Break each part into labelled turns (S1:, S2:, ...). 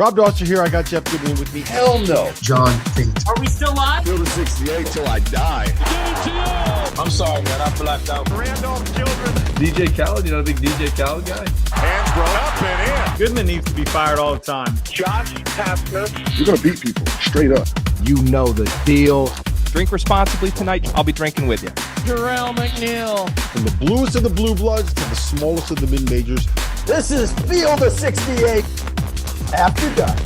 S1: Rob Dauster here. I got Jeff Goodman with me.
S2: Hell no.
S3: John Fink.
S4: Are we still live?
S2: Field of 68 till I die.
S5: I'm sorry, man. I blacked out.
S6: Randolph Children.
S5: DJ Khaled, you know the big DJ Khaled guy?
S6: Hands brought up and in.
S1: Goodman needs to be fired all the time.
S6: Josh Pastner.
S2: You're going to beat people straight up.
S7: You know the deal.
S8: Drink responsibly tonight. I'll be drinking with you.
S4: Jarrell McNeil.
S1: From the bluest of the blue bloods to the smallest of the mid-majors.
S3: This is Field of 68 After Dark.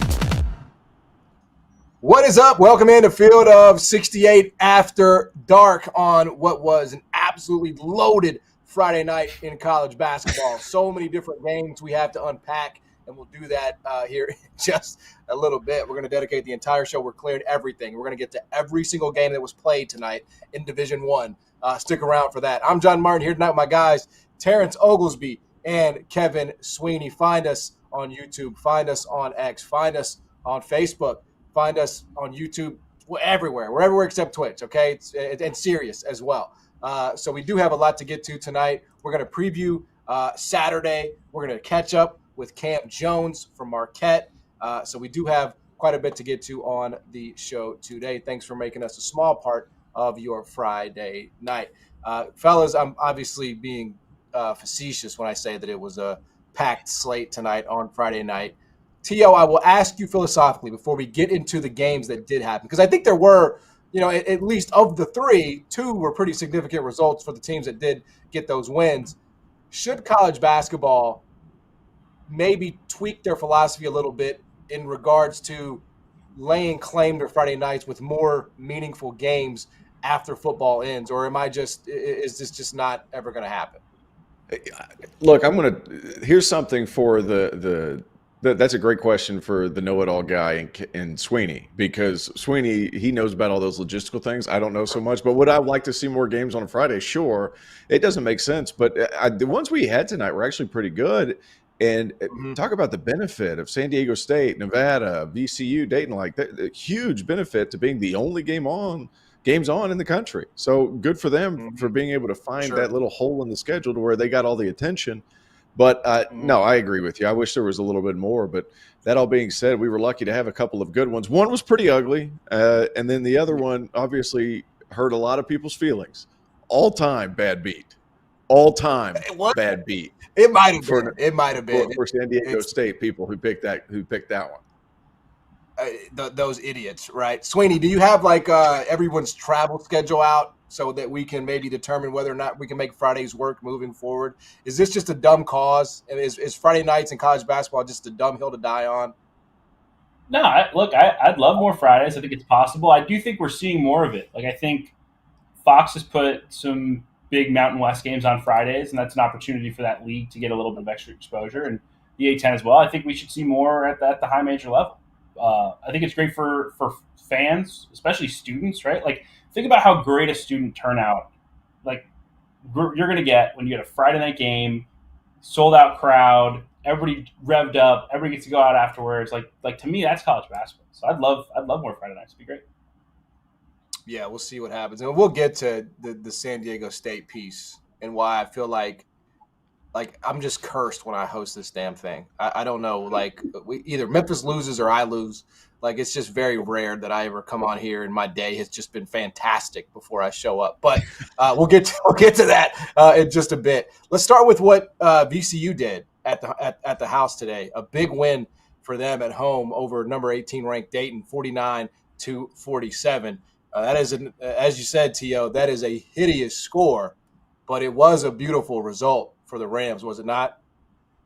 S7: What is up? Welcome into Field of 68 After Dark on what was an absolutely loaded Friday night in college basketball. So many different games we have to unpack, and we'll do that here in just a little bit. We're going to dedicate the entire show. We're clearing everything. We're going to get to every single game that was played tonight in Division One. Stick around for that. I'm John Martin here tonight with my guys, Terrence Oglesby and Kevin Sweeney. Find us on YouTube. Find us on X. Find us on Facebook. Find us on YouTube. We're everywhere. We're everywhere except Twitch, okay? And Sirius as well. So we do have a lot to get to tonight. We're going to preview Saturday. We're going to catch up with Kam Jones from Marquette. So we do have quite a bit to get to on the show today. Thanks for making us a small part of your Friday night. Fellas, I'm obviously being facetious when I say that it was a packed slate tonight on Friday night. T.O., I will ask you philosophically before we get into the games that did happen, because I think there were, at least of the three, two were pretty significant results for the teams that did get those wins. Should college basketball maybe tweak their philosophy a little bit in regards to laying claim to Friday nights with more meaningful games after football ends, or is this just not ever going to happen?
S9: Look, here's something for that's a great question for the know-it-all guy in Sweeney, because Sweeney, he knows about all those logistical things. I don't know so much, but would I like to see more games on a Friday? Sure. It doesn't make sense, but the ones we had tonight were actually pretty good. And talk about the benefit of San Diego State, Nevada, VCU, Dayton, like the huge benefit to being the only games on in the country. So good for them for being able to find that little hole in the schedule to where they got all the attention. But no, I agree with you. I wish there was a little bit more. But that all being said, we were lucky to have a couple of good ones. One was pretty ugly, and then the other one obviously hurt a lot of people's feelings. All-time bad beat. All-time bad beat.
S7: It might have been. It might have been
S9: for San Diego State people who picked that one.
S7: Those idiots, right? Sweeney, do you have everyone's travel schedule out so that we can maybe determine whether or not we can make Fridays work moving forward? Is this just a dumb cause? And is Friday nights in college basketball just a dumb hill to die on?
S4: No, I'd love more Fridays. I think it's possible. I do think we're seeing more of it. I think Fox has put some big Mountain West games on Fridays, and that's an opportunity for that league to get a little bit of extra exposure, and the A10 as well. I think we should see more at the high major level. I think it's great for fans, especially students, right? Think about how great a student turnout you're going to get when you get a Friday night game, sold out crowd, everybody revved up, everybody gets to go out afterwards. To me, that's college basketball. So I'd love more Friday nights. It'd be great.
S7: Yeah, we'll see what happens. And we'll get to the San Diego State piece and why I feel like I'm just cursed when I host this damn thing. I don't know. Either Memphis loses or I lose. It's just very rare that I ever come on here and my day has just been fantastic before I show up. But we'll get to that in just a bit. Let's start with what VCU did at the house today. A big win for them at home over number 18 ranked Dayton, 49-47. That is, as you said, T.O., that is a hideous score, but it was a beautiful result for the Rams, was it not?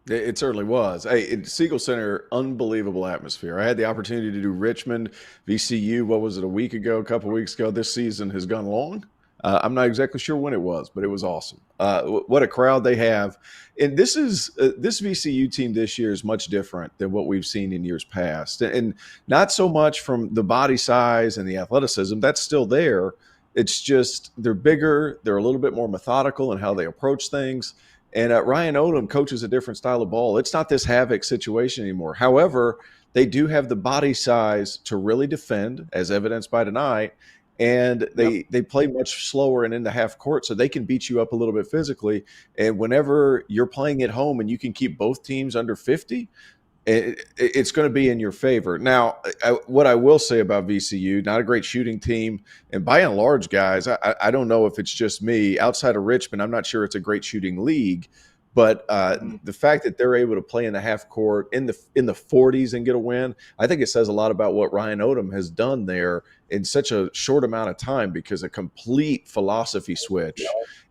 S9: It certainly was. Hey, Siegel Center, unbelievable atmosphere. I had the opportunity to do Richmond, VCU, a couple weeks ago. This season has gone long. I'm not exactly sure when it was, but it was awesome. What a crowd they have. And this VCU team this year is much different than what we've seen in years past. And not so much from the body size and the athleticism. That's still there. It's just they're bigger. They're a little bit more methodical in how they approach things. And Ryan Odom coaches a different style of ball. It's not this havoc situation anymore. However, they do have the body size to really defend, as evidenced by tonight. And they play much slower and into half court, so they can beat you up a little bit physically. And whenever you're playing at home and you can keep both teams under 50, it's going to be in your favor. Now, what I will say about VCU, not a great shooting team, and by and large, guys, I don't know if it's just me. Outside of Richmond, I'm not sure it's a great shooting league, but the fact that they're able to play in the half court in the 40s and get a win, I think it says a lot about what Ryan Odom has done there in such a short amount of time, because a complete philosophy switch,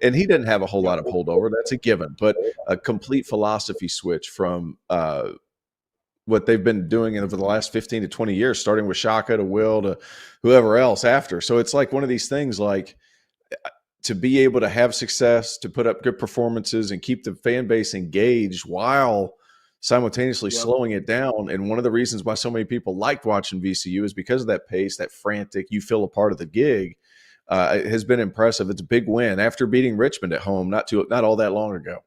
S9: and he didn't have a whole lot of holdover, that's a given, but a complete philosophy switch from what they've been doing over the last 15 to 20 years, starting with Shaka to Will to whoever else after. So it's like one of these things, like, to be able to have success, to put up good performances and keep the fan base engaged while simultaneously slowing it down. And one of the reasons why so many people liked watching VCU is because of that pace, that frantic, you feel a part of the gig. It has been impressive. It's a big win after beating Richmond at home not all that long ago.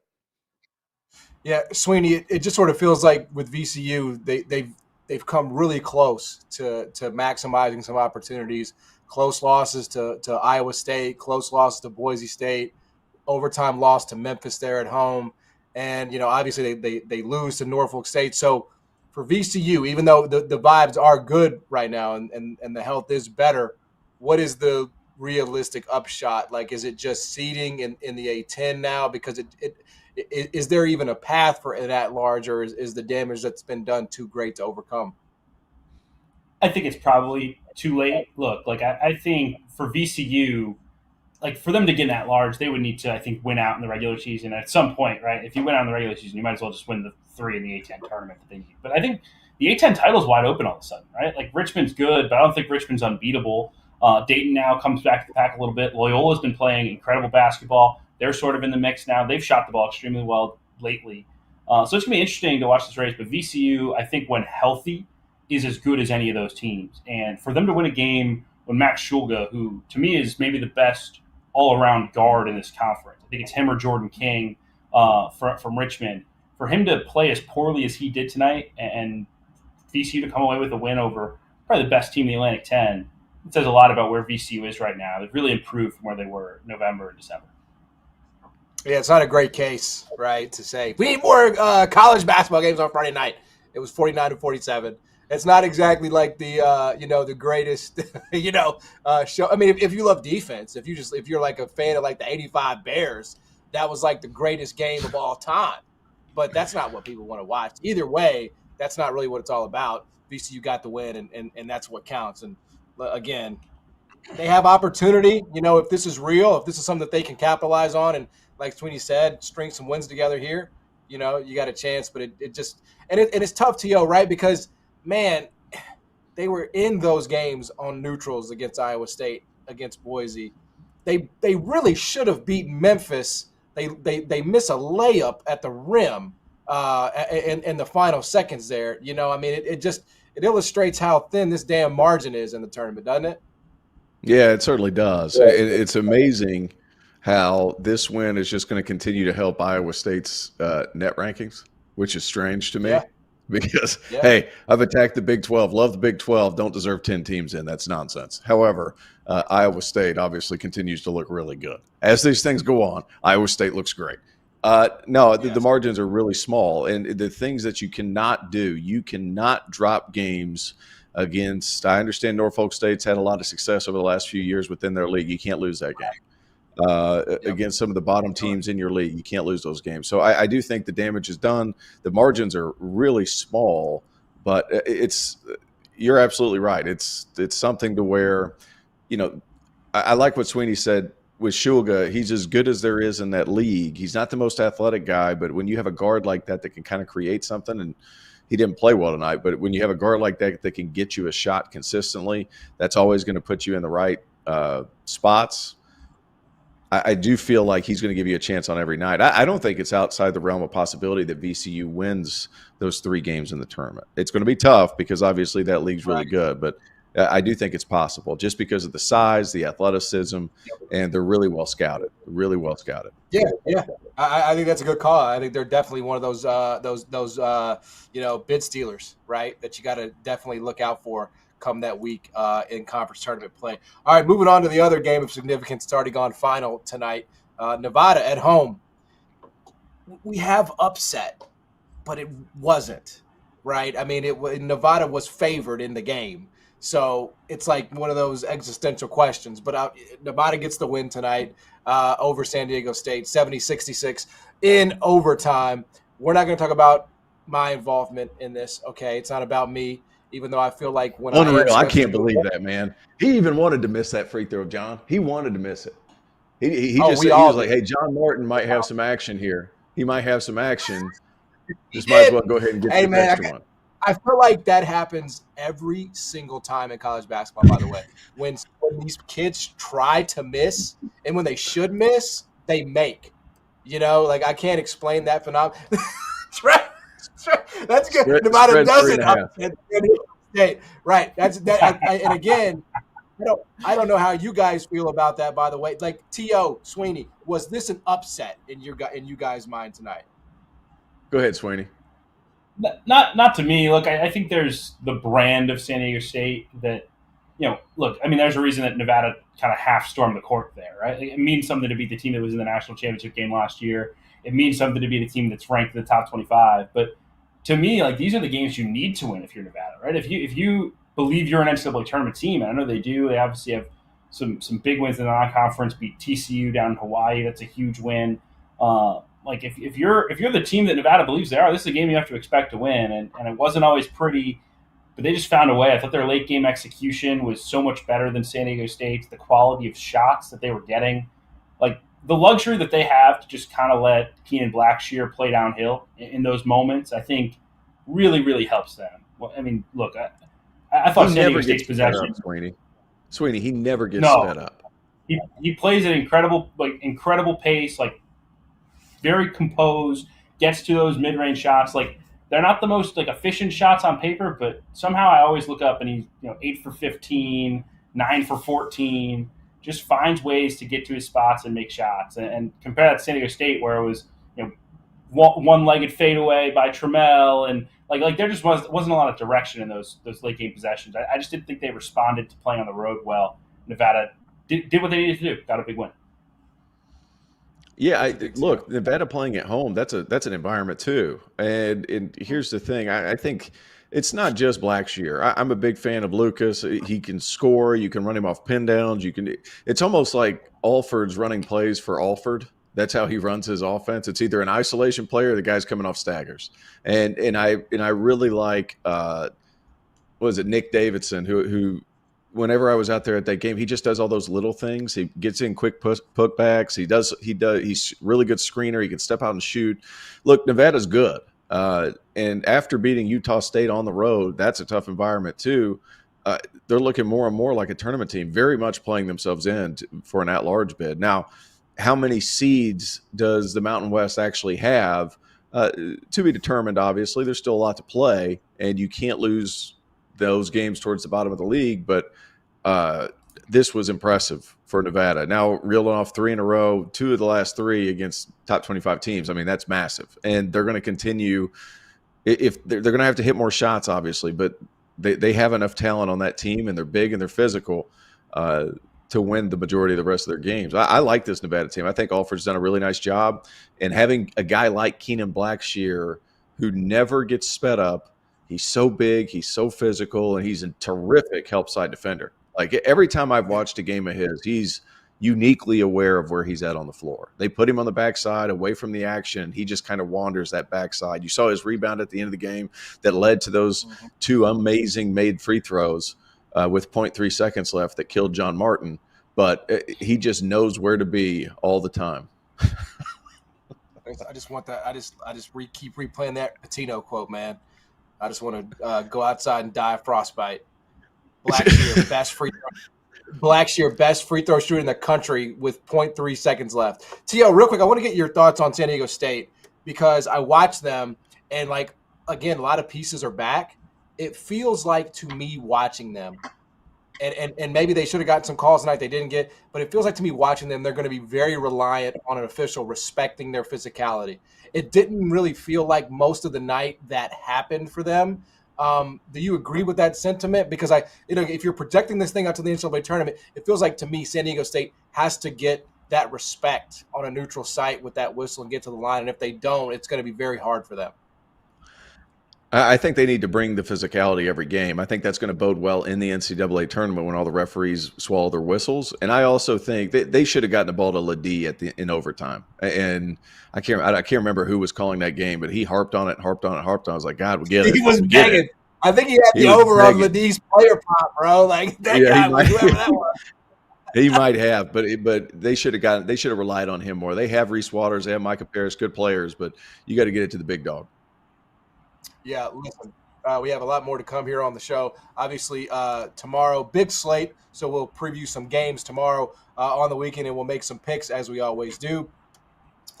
S7: Yeah, Sweeney, it just sort of feels like with VCU, they've come really close to maximizing some opportunities. Close losses to Iowa State, close losses to Boise State, overtime loss to Memphis there at home. And, obviously they lose to Norfolk State. So for VCU, even though the vibes are good right now and the health is better, what is the realistic upshot? Like, is it just seeding in the A-10 now? Because is there even a path for it at large, or is the damage that's been done too great to overcome?
S4: I think it's probably too late. Look, like I think for VCU, like for them to get that large, they would need to, I think, win out in the regular season at some point, right? If you win out in the regular season, you might as well just win the 3 in the A-10 tournament that they need. But I think the A-10 title is wide open all of a sudden, right? Like Richmond's good, but I don't think Richmond's unbeatable. Dayton now comes back to the pack a little bit. Loyola's been playing incredible basketball. They're sort of in the mix now. They've shot the ball extremely well lately. So it's going to be interesting to watch this race. But VCU, I think, when healthy, is as good as any of those teams. And for them to win a game when Max Shulga, who to me is maybe the best all-around guard in this conference, I think it's him or Jordan King from Richmond, for him to play as poorly as he did tonight and VCU to come away with a win over probably the best team in the Atlantic 10, it says a lot about where VCU is right now. They've really improved from where they were in November and December.
S7: Yeah, it's not a great case, right, to say we need more college basketball games on Friday night. It was 49-47. It's not exactly like the the greatest show. I mean, if you love defense, if you're like a fan of like the '85 Bears, that was like the greatest game of all time. But that's not what people want to watch. Either way, that's not really what it's all about. VCU got the win, and that's what counts. And again, they have opportunity. If this is real, if this is something that they can capitalize on, and like Sweeney said, string some wins together here, you got a chance. But it just and it's tough to right, because man, they were in those games on neutrals against Iowa State, against Boise. They really should have beaten Memphis. They miss a layup at the rim in the final seconds there. It illustrates how thin this damn margin is in the tournament, doesn't it?
S9: Yeah, it certainly does. It's amazing how this win is just going to continue to help Iowa State's net rankings, which is strange to me. Yeah. Because, hey, I've attacked the Big 12, love the Big 12, don't deserve 10 teams in. That's nonsense. However, Iowa State obviously continues to look really good. As these things go on, Iowa State looks great. The margins are really small. And the things that you cannot do, you cannot drop games against – I understand Norfolk State's had a lot of success over the last few years within their league. You can't lose that game. Against some of the bottom teams in your league, you can't lose those games. So I do think the damage is done. The margins are really small, but you're absolutely right. It's something to where, I like what Sweeney said with Shulga. He's as good as there is in that league. He's not the most athletic guy, but when you have a guard like that can kind of create something, and he didn't play well tonight, but when you have a guard like that can get you a shot consistently, that's always going to put you in the right spots. I do feel like he's going to give you a chance on every night. I don't think it's outside the realm of possibility that VCU wins those 3 games in the tournament. It's going to be tough because obviously that league's really good, but I do think it's possible just because of the size, the athleticism, and they're really well scouted. Yeah.
S7: I think that's a good call. I think they're definitely one of those bid stealers, right, that you got to definitely look out for come that week in conference tournament play. All right, moving on to the other game of significance. It's already gone final tonight. Nevada at home. We have upset, but it wasn't. right? I mean, Nevada was favored in the game. So it's like one of those existential questions. But Nevada gets the win tonight over San Diego State, 70-66 in overtime. We're not going to talk about my involvement in this, okay? It's not about me, even though I feel like when
S9: I can't believe that, man. He even wanted to miss that free throw, John. He wanted to miss it. He was like, hey, John Martin might have some action here. He might have some action. Just might as well go ahead and get the extra one.
S7: I feel like that happens every single time in college basketball, by the way. When these kids try to miss and when they should miss, they make. You know, like I can't explain that phenomenon. That's good. Nevada doesn't. Right. And again, I don't know how you guys feel about that, by the way. Like T.O. Sweeney, was this an upset in you guys' mind tonight?
S9: Go ahead, Sweeney.
S4: Not to me. Look, I think there's the brand of San Diego State that, look, I mean, there's a reason that Nevada kind of half stormed the court there, right? It means something to beat the team that was in the national championship game last year. It means something to beat a team that's ranked in the top 25. But to me, like, these are the games you need to win if you're Nevada, right? If you believe you're an NCAA tournament team, and I know they do, they obviously have some big wins in the non-conference, beat TCU down in Hawaii. That's a huge win. Like if you're the team that Nevada believes they are, this is a game you have to expect to win. And it wasn't always pretty, but they just found a way. I thought their late game execution was so much better than San Diego State's. The quality of shots that they were getting, like the luxury that they have to just kind of let Keenan Blackshear play downhill in those moments, I think really, really helps them. Well, I mean, look, I thought San Diego State's possession.
S9: Sweeney, he never gets sped up.
S4: He plays at incredible pace, like very composed, gets to those mid-range shots. Like they're not the most like efficient shots on paper, but somehow I always look up and he's 8 for 15, 9 for 14, just finds ways to get to his spots and make shots. And compare that to San Diego State where it was one-legged fadeaway by Trammell and like there just wasn't a lot of direction in those late game possessions. I just didn't think they responded to playing on the road well. Nevada did what they needed to do, got a big win.
S9: Yeah, look, Nevada playing at home, that's an environment too. And here's the thing, I think it's not just Blackshear. I'm a big fan of Lucas. He can score. You can run him off pin downs. It's almost like Alford's running plays for Alford. That's how he runs his offense. It's either an isolation player or the guy's coming off staggers. And I really like Nick Davidson, who whenever I was out there at that game, he just does all those little things. He gets in quick putbacks. He's really good screener. He can step out and shoot. Look, Nevada's good. And after beating Utah State on the road, that's a tough environment too. They're looking more and more like a tournament team, very much playing themselves in for an at-large bid. Now, how many seeds does the Mountain West actually have? To be determined, obviously. There's still a lot to play, and you can't lose those games towards the bottom of the league, but this was impressive for Nevada. Now, reeling off 3 in a row, 2 of the last 3 against top 25 teams. I mean, that's massive. And they're going to continue. If they're going to have to hit more shots, obviously, but they have enough talent on that team, and they're big and they're physical to win the majority of the rest of their games. I like this Nevada team. I think Alford's done a really nice job. And having a guy like Keenan Blackshear who never gets sped up, he's so big, he's so physical, and he's a terrific help side defender. Like every time I've watched a game of his, he's uniquely aware of where he's at on the floor. They put him on the backside away from the action. He just kind of wanders that backside. You saw his rebound at the end of the game that led to those 2 amazing made free throws with 0.3 seconds left that killed John Martin. But he just knows where to be all the time.
S7: I just want that. I just keep replaying that Patino quote, man. I just want to go outside and die of frostbite. Blackshear, best free throw shooter in the country with 0.3 seconds left. T.O., real quick, I want to get your thoughts on San Diego State because I watched them and, like, again, a lot of pieces are back. It feels like to me watching them, and maybe they should have gotten some calls tonight they didn't get, but it feels like to me watching them they're going to be very reliant on an official respecting their physicality. It didn't really feel like most of the night that happened for them. Do you agree with that sentiment? Because if you're projecting this thing out to the NCAA tournament, it feels like to me San Diego State has to get that respect on a neutral site with that whistle and get to the line. And if they don't, it's going to be very hard for them.
S9: I think they need to bring the physicality every game. I think that's going to bode well in the NCAA tournament when all the referees swallow their whistles. And I also think they should have gotten the ball to Ledee in overtime. And I can't remember who was calling that game, but he harped on it. I was like, God, we get it.
S7: He was begging. I think he had the over on Ledee's player prop, bro. Like that guy, whoever that was.
S9: He might have, but they should have relied on him more. They have Reese Waters, they have Micah Paris, good players, but you got to get it to the big dog.
S7: Yeah, listen, we have a lot more to come here on the show. Obviously, tomorrow, big slate, so we'll preview some games tomorrow on the weekend, and we'll make some picks as we always do.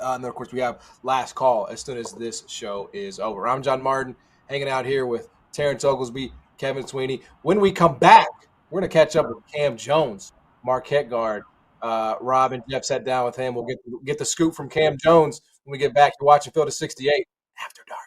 S7: And then, of course, we have last call as soon as this show is over. I'm John Martin, hanging out here with Terrence Oglesby, Kevin Sweeney. When we come back, we're going to catch up with Kam Jones, Marquette guard. Rob and Jeff sat down with him. We'll get the scoop from Kam Jones when we get back. You're watching Field of 68 After Dark.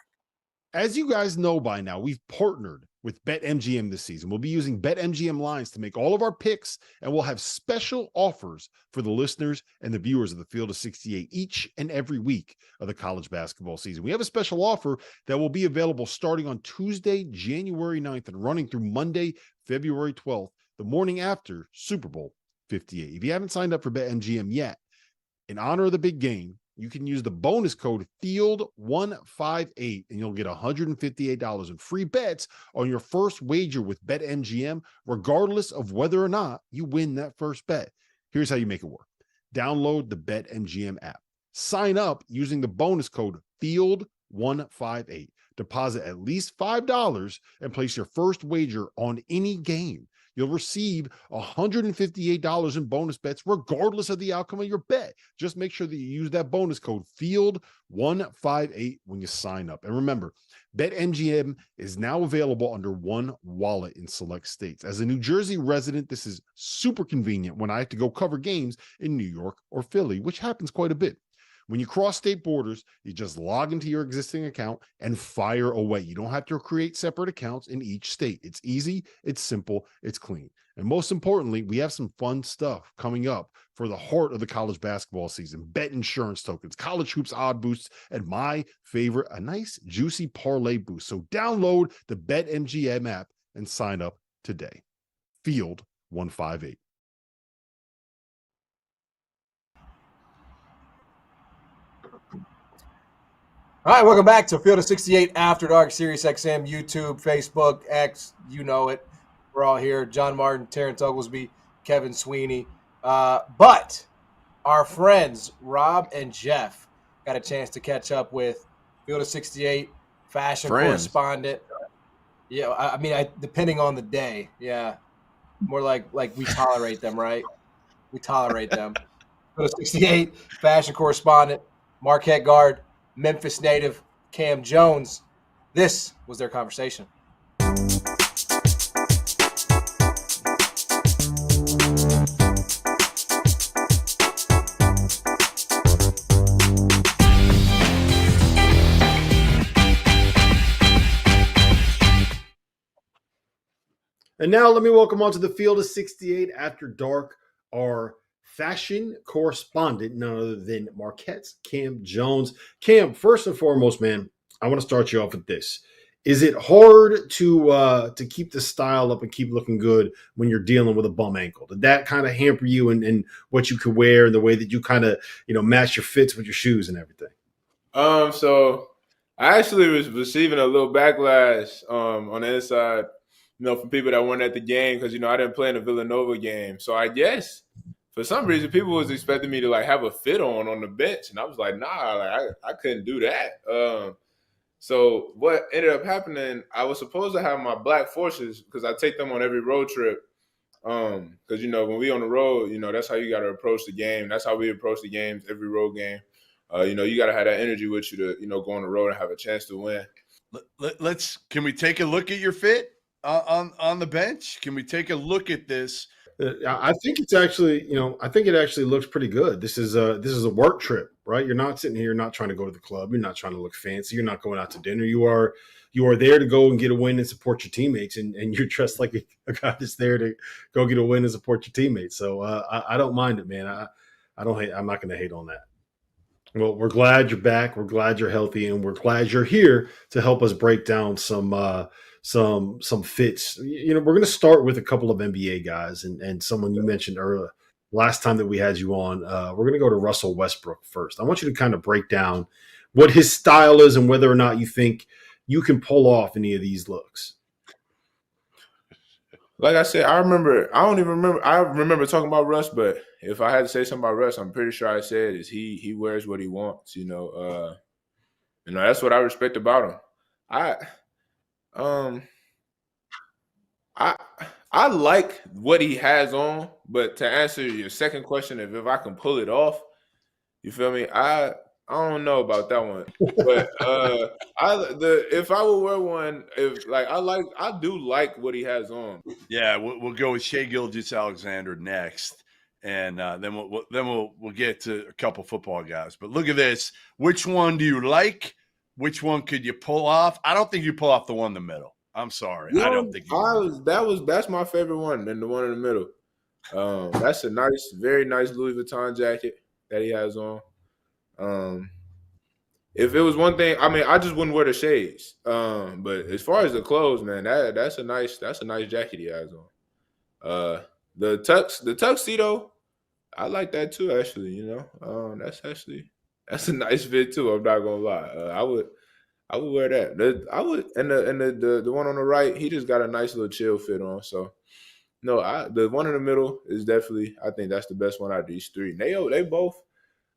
S1: As you guys know by now, we've partnered with BetMGM this season. We'll be using BetMGM lines to make all of our picks, and we'll have special offers for the listeners and the viewers of the Field of 68 each and every week of the college basketball season. We have a special offer that will be available starting on Tuesday, January 9th and running through Monday, February 12th, the morning after Super Bowl 58. If you haven't signed up for BetMGM yet, in honor of the big game, you can use the bonus code FIELD158 and you'll get $158 in free bets on your first wager with BetMGM, regardless of whether or not you win that first bet. Here's how you make it work. Download the BetMGM app. Sign up using the bonus code FIELD158. Deposit at least $5 and place your first wager on any game. You'll receive $158 in bonus bets regardless of the outcome of your bet. Just make sure that you use that bonus code FIELD158 when you sign up. And remember, BetMGM is now available under one wallet in select states. As a New Jersey resident, this is super convenient when I have to go cover games in New York or Philly, which happens quite a bit. When you cross state borders, you just log into your existing account and fire away. You don't have to create separate accounts in each state. It's easy, it's simple, it's clean. And most importantly, we have some fun stuff coming up for the heart of the college basketball season. Bet insurance tokens, college hoops odd boosts, and my favorite, a nice juicy parlay boost. So download the BetMGM app and sign up today. Field 158.
S7: All right, welcome back to Field of 68 After Dark, Sirius XM, YouTube, Facebook, X, you know it. We're all here. John Martin, Terrence Oglesby, Kevin Sweeney. But our friends, Rob and Jeff, got a chance to catch up with Field of 68 fashion correspondent. Yeah, I mean, depending on the day. Yeah, more like we tolerate them, right? We tolerate them. Field of 68 fashion correspondent, Marquette guard, Memphis native Kam Jones. This was their conversation.
S1: And now let me welcome onto the Field of 68 After Dark our fashion correspondent, none other than Marquette's Kam Jones. Kam, first and foremost, man, I want to start you off with this. Is it hard to keep the style up and keep looking good when you're dealing with a bum ankle? Did that kind of hamper you in what you could wear and the way that you kind of, match your fits with your shoes and everything?
S10: So I actually was receiving a little backlash on the inside, from people that weren't at the game because, I didn't play in the Villanova game. So I guess for some reason, people was expecting me to have a fit on the bench, and I was like, nah, I couldn't do that. So what ended up happening, I was supposed to have my black forces because I take them on every road trip. Because when we on the road, that's how you got to approach the game. That's how we approach the games, every road game. You got to have that energy with you to go on the road and have a chance to win.
S11: Can we take a look at your fit on the bench? Can we take a look at this?
S1: I think it's actually, I think it actually looks pretty good. This is a work trip, right? You're not sitting here, you're not trying to go to the club. You're not trying to look fancy. You're not going out to dinner. You are there to go and get a win and support your teammates. And you're dressed like a guy that's there to go get a win and support your teammates. So I don't mind it, man. I'm not going to hate on that. Well, we're glad you're back. We're glad you're healthy, and we're glad you're here to help us break down some fits. We're going to start with a couple of NBA guys, and someone you mentioned earlier last time that we had you on. We're going to go to Russell Westbrook first. I want you to kind of break down what his style is and whether or not you think you can pull off any of these looks.
S10: Like I said, I remember talking about Russ, but if I had to say something about Russ, I'm pretty sure I said is he wears what he wants. That's what I respect about him. I like what he has on, but to answer your second question, if I can pull it off, you feel me? I don't know about that one, but if I would wear one, I do like what he has on.
S11: Yeah, we'll go with Shai Gilgeous-Alexander next, and then we'll get to a couple football guys. But look at this. Which one do you like? Which one could you pull off? I don't think you pull off the one in the middle. I'm sorry. I don't think
S10: that's my favorite one, and the one in the middle. That's a very nice Louis Vuitton jacket that he has on. If it was one thing, I just wouldn't wear the shades. But as far as the clothes, man, that's a nice jacket he has on. The tuxedo, I like that too. Actually, that's a nice fit too. I'm not gonna lie. I would wear that. I would, and the one on the right, he just got a nice little chill fit on. So no, the one in the middle is definitely. I think that's the best one out of these three. They both.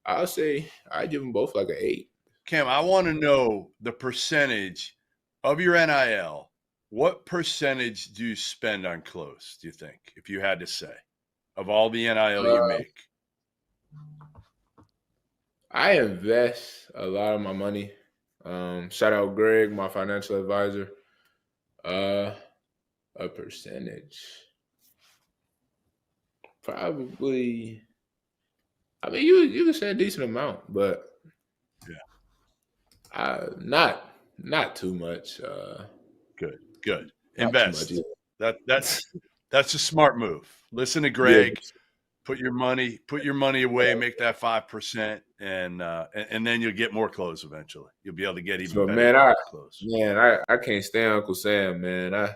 S10: I'll say I give them both like an 8.
S11: Cam, I want to know the percentage of your NIL. What percentage do you spend on clothes, do you think, if you had to say, of all the NIL you make?
S10: I invest a lot of my money. Shout out Greg, my financial advisor. A percentage. Probably. You can say a decent amount, but not too much.
S11: Good. Invest. That's a smart move. Listen to Greg. Yeah. Put your money away. Make that 5%, and then you'll get more clothes eventually. You'll be able to get even better clothes.
S10: I can't stand Uncle Sam, man. I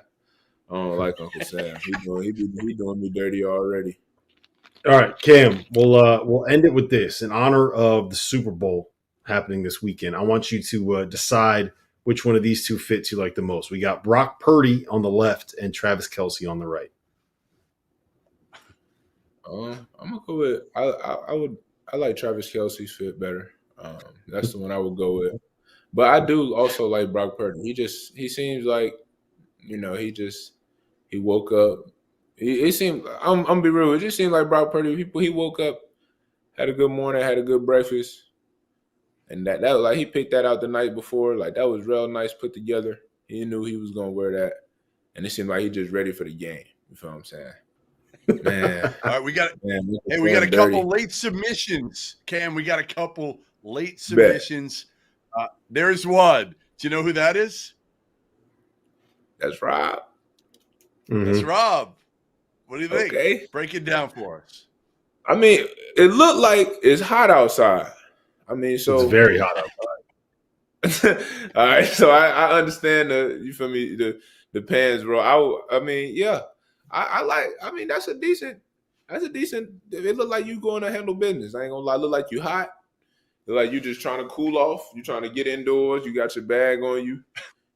S10: don't like Uncle Sam. He doing me dirty already.
S1: All right, Cam, we'll end it with this. In honor of the Super Bowl happening this weekend, I want you to decide which one of these two fits you like the most. We got Brock Purdy on the left and Travis Kelce on the right.
S10: I'm gonna go with I like Travis Kelce's fit better. That's the one I would go with. But I do also like Brock Purdy. He seems like, he woke up. It seemed I'm gonna be real. It just seemed like Brock Purdy. He woke up, had a good morning, had a good breakfast, and that like he picked that out the night before. Like that was real nice put together. He knew he was gonna wear that, and it seemed like he just ready for the game. You feel what I'm saying? Man,
S11: all right, we got a couple late submissions. Cam, we got a couple late submissions. There's one. Do you know who that is?
S10: That's Rob.
S11: Mm-hmm. That's Rob. What do you think? Okay. Break it down for us.
S10: It looked like it's hot outside.
S1: It's very hot outside.
S10: All right, so I understand you feel me, the pants, bro. That's a decent. It look like you going to handle business. I ain't gonna lie. Look like you hot. Look like you just trying to cool off. You trying to get indoors. You got your bag on you.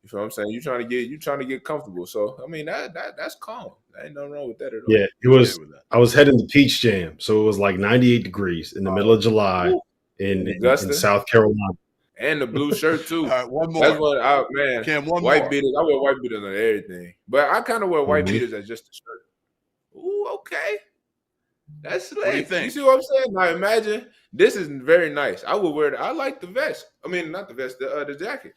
S10: You feel what I'm saying? You trying to get comfortable. So that's calm. There ain't nothing wrong with that at all.
S1: Yeah, it was. I was heading to Peach Jam, so it was like 98 degrees in the middle of July in South Carolina.
S10: And the blue shirt too.
S11: All right, one more.
S10: That's what
S11: Cam, one
S10: white
S11: more.
S10: beaters. I wear white beaters on everything, but I kind of wear white beaters as just a shirt. Ooh, okay. That's slick.
S11: What do you think?
S10: You see what I'm saying? Now imagine this is very nice. I would wear it. I like the vest. Not the vest, the jacket.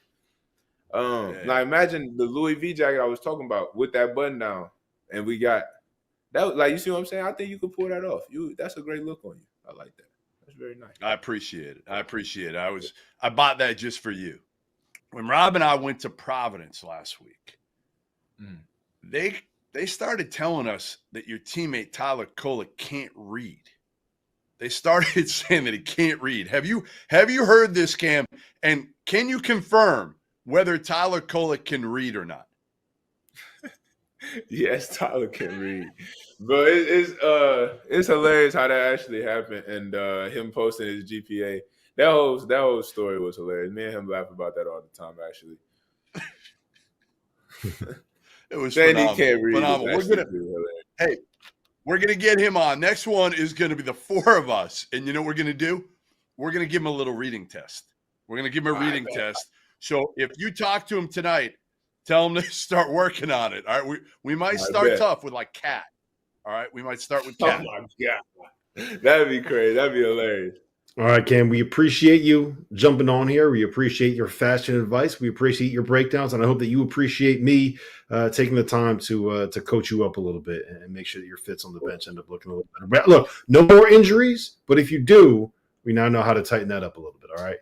S10: Now imagine the Louis V jacket I was talking about with that button down, and we got that. Like, you see what I'm saying? I think you could pull that off. That's a great look on you. I like that. That's very nice.
S11: I appreciate it. I bought that just for you. When Rob and I went to Providence last week, they started telling us that your teammate Tyler Kolek can't read. they started saying that he can't read. Have you heard this, Cam? And can you confirm whether Tyler Kolek can read or not?
S10: Yes, Tyler can read, but it's hilarious how that actually happened, and him posting his GPA. That whole story was hilarious. Me and him laugh about that all the time. Actually,
S11: it was
S10: saying
S11: phenomenal.
S10: He can't read.
S11: Phenomenal. We're gonna get him on. Next one is gonna be the four of us, and you know what we're gonna do? We're gonna give him a little reading test. We're gonna give him a reading test. So if you talk to him tonight, tell him to start working on it. All right, we might start tough with like cat. All right, we might start with cat.
S10: Oh my god, that'd be crazy. That'd be hilarious.
S1: All right, Cam, we appreciate you jumping on here. We appreciate your fashion advice. We appreciate your breakdowns, and I hope that you appreciate me taking the time to coach you up a little bit and make sure that your fits on the bench end up looking a little better. But look, no more injuries, but if you do, we now know how to tighten that up a little bit, all right?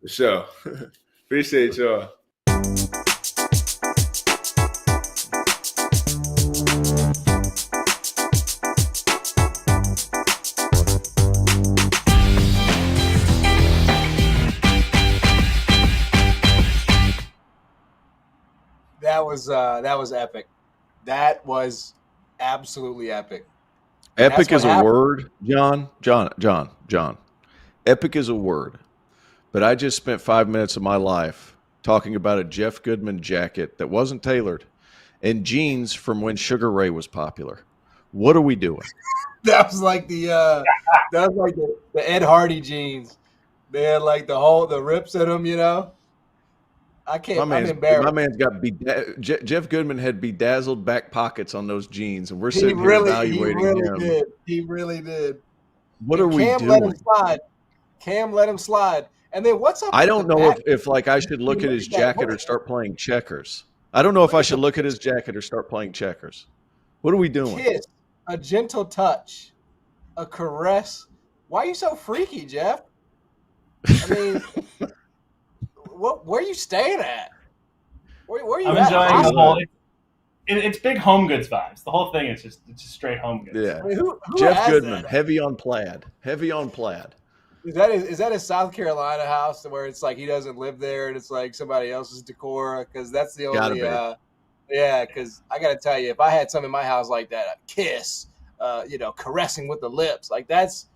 S10: For sure. Appreciate y'all.
S7: That was epic. That was absolutely epic.
S9: Epic is a word, John. Epic is a word. But I just spent 5 minutes of my life talking about a Jeff Goodman jacket that wasn't tailored and jeans from when Sugar Ray was popular. What are we doing?
S7: That was like the Ed Hardy jeans. They had like the rips in them, you know. I'm embarrassed.
S9: My man's got Jeff Goodman had bedazzled back pockets on those jeans, and we're sitting here evaluating him.
S7: He really did.
S9: What are we doing?
S7: Cam let him slide. And then what's up?
S9: I don't know if like I should look at his jacket or start playing checkers. I don't know if I should look at his jacket or start playing checkers. What are we doing?
S7: Kiss, a gentle touch, a caress. Why are you so freaky, Jeff? I mean, where are you staying at? Where are you
S4: I'm enjoying the whole. It's big home goods vibes. The whole thing is just straight home goods.
S9: Yeah.
S7: I mean, who
S9: Jeff Goodman, heavy on plaid. Heavy on plaid.
S7: Is that his South Carolina house where it's like he doesn't live there and it's like somebody else's decor? Because that's the only because I got to tell you, if I had something in my house like that, a kiss, caressing with the lips, like that's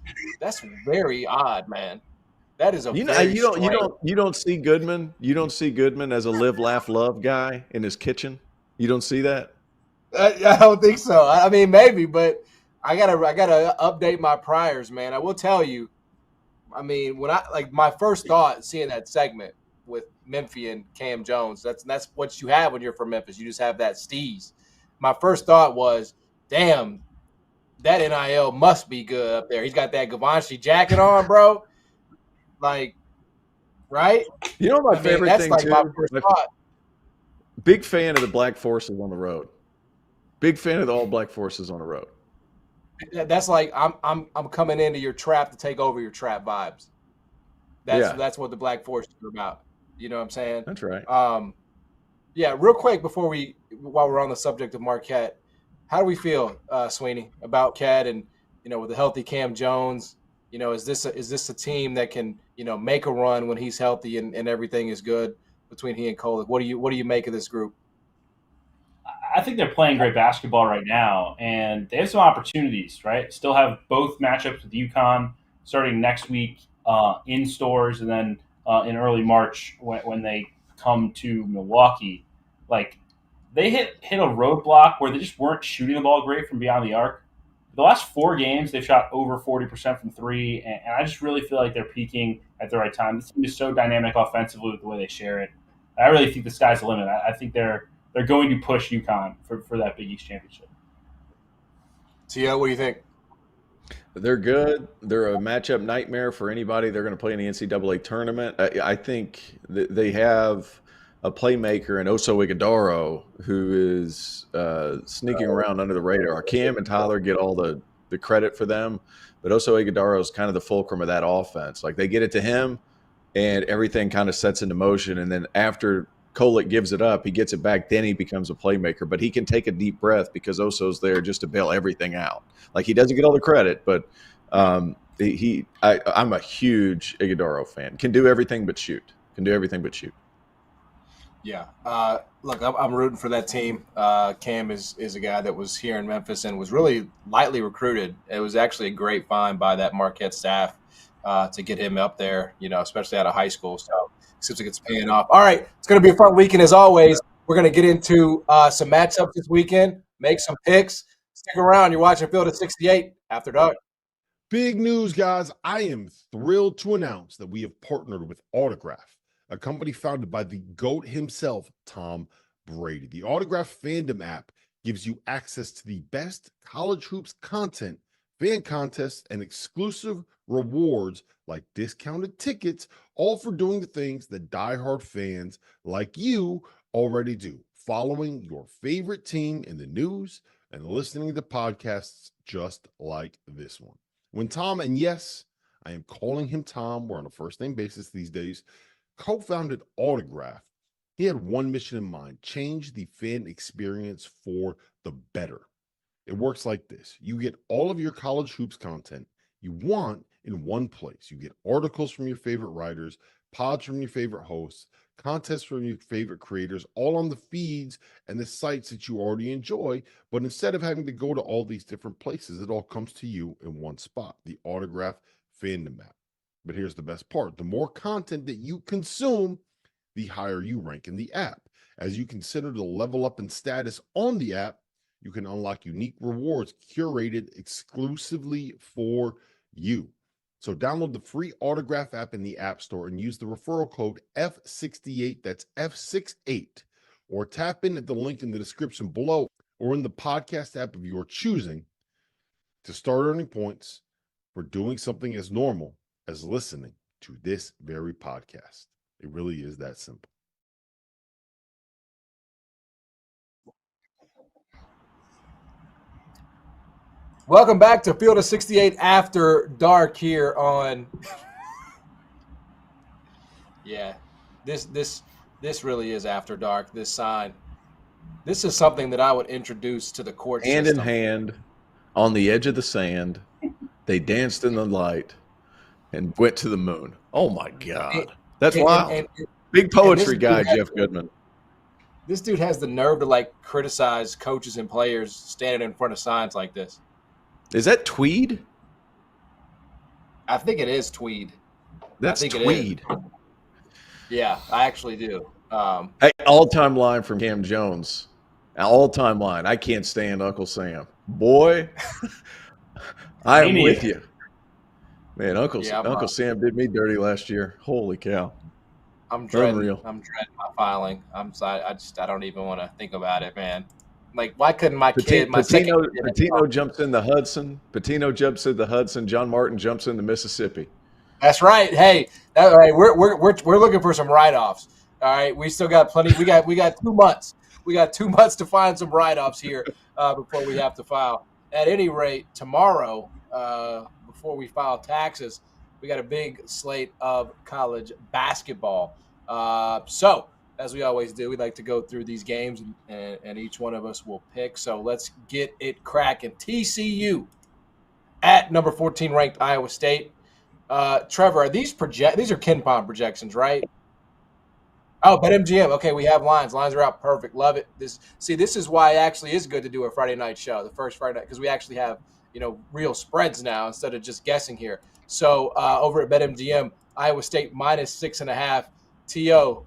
S7: very odd, man. That is you don't see Goodman. You don't see Goodman as a live, laugh, love guy in his kitchen. You don't see that. I don't think so. I mean, maybe, but I gotta update my priors, man. I will tell you. I mean, when my first thought seeing that segment with Memphis and Kam Jones, that's what you have when you're from Memphis. You just have that steez. My first thought was, damn, that NIL must be good up there. He's got that Givenchy jacket on, bro. Like, right?
S9: You know my favorite thing
S7: like
S9: too?
S7: My first thought.
S9: Big fan of the Black Forces on the road. Big fan of the all Black Forces on the road.
S7: That's like I'm coming into your trap to take over your trap vibes. That's what the Black Forces are about. You know what I'm saying?
S9: That's right.
S7: Real quick while we're on the subject of Marquette, how do we feel, Sweeney, about Cat and with the healthy Kam Jones? Is this a team that can make a run when he's healthy and everything is good between he and Kolek? What do you make of this group?
S4: I think they're playing great basketball right now, and they have some opportunities, right? Still have both matchups with UConn starting next week in stores, and then in early March when they come to Milwaukee. Like, they hit a roadblock where they just weren't shooting the ball great from beyond the arc. The last 4 games, they've shot over 40% from 3, and I just really feel like they're peaking at the right time. This team is so dynamic offensively with the way they share it. I really think the sky's the limit. I think they're going to push UConn for that Big East championship.
S7: Tia, what do you think?
S9: They're good. They're a matchup nightmare for anybody. They're going to play in the NCAA tournament. I think they have a playmaker in Oso Ighodaro who is sneaking around under the radar. Cam and Tyler get all the credit for them, but Oso Ighodaro is kind of the fulcrum of that offense. Like, they get it to him, and everything kind of sets into motion, and then after Kolek gives it up, he gets it back, then he becomes a playmaker. But he can take a deep breath because Oso's there just to bail everything out. Like, he doesn't get all the credit, but I'm a huge Iguodaro fan. Can do everything but shoot.
S7: Yeah. Look, I'm rooting for that team. Cam is a guy that was here in Memphis and was really lightly recruited. It was actually a great find by that Marquette staff to get him up there, especially out of high school. So it seems like it's paying off. All right. It's going to be a fun weekend as always. We're going to get into some matchups this weekend, make some picks. Stick around. You're watching Field of 68 After Dark.
S1: Big news, guys. I am thrilled to announce that we have partnered with Autograph, a company founded by the GOAT himself, Tom Brady. The Autograph Fandom app gives you access to the best college hoops content, fan contests, and exclusive rewards like discounted tickets, all for doing the things that diehard fans like you already do, following your favorite team in the news and listening to podcasts just like this one. When Tom, and yes, I am calling him Tom, we're on a first-name basis these days, co-founded Autograph, he had one mission in mind: change the fan experience for the better. It works like this. You get all of your college hoops content you want in one place. You get articles from your favorite writers, pods from your favorite hosts, contests from your favorite creators, all on the feeds and the sites that you already enjoy. But instead of having to go to all these different places, it all comes to you in one spot, the Autograph Fandom app. But here's the best part. The more content that you consume, the higher you rank in the app. As you consider the level up in status on the app, you can unlock unique rewards curated exclusively for you. So download the free Autograph app in the App Store and use the referral code F68, that's F68, or tap in at the link in the description below or in the podcast app of your choosing to start earning points for doing something as normal as listening to this very podcast. It really is that simple.
S7: Welcome back to Field of 68 After Dark here on. Yeah, this really is After Dark. This sign, this is something that I would introduce to the court
S9: Hand
S7: system.
S9: in hand, on the edge of the sand, they danced in the light and went to the moon. Oh my God, that's wild! Big poetry guy, Jeff Goodman.
S7: This dude has the nerve to criticize coaches and players standing in front of signs like this.
S9: Is that tweed?
S7: I think it is tweed.
S9: That's tweed.
S7: Yeah, I actually do.
S9: Hey, all-time line from Kam Jones. All-time line. I can't stand Uncle Sam. Boy, I am with you. Man, Uncle Sam did me dirty last year. Holy cow.
S7: I'm dreading my filing. I don't even want to think about it, man. Why couldn't my
S9: Patino jumps in the Hudson. Patino jumps in the Hudson. John Martin jumps in the Mississippi.
S7: That's right. Hey, we're looking for some write-offs. All right, we still got plenty. We got 2 months. We got 2 months to find some write-offs here before we have to file. At any rate, tomorrow, before we file taxes, we got a big slate of college basketball. So, as we always do, we like to go through these games, and each one of us will pick. So let's get it cracking. TCU at number 14 ranked Iowa State. Trevor, are these are KenPom projections, right? Oh, BetMGM. Okay, we have lines. Lines are out. Perfect. Love it. This is why it actually is good to do a Friday night show, the first Friday night, because we actually have real spreads now instead of just guessing here. So over at BetMGM, Iowa State minus 6.5. T.O.,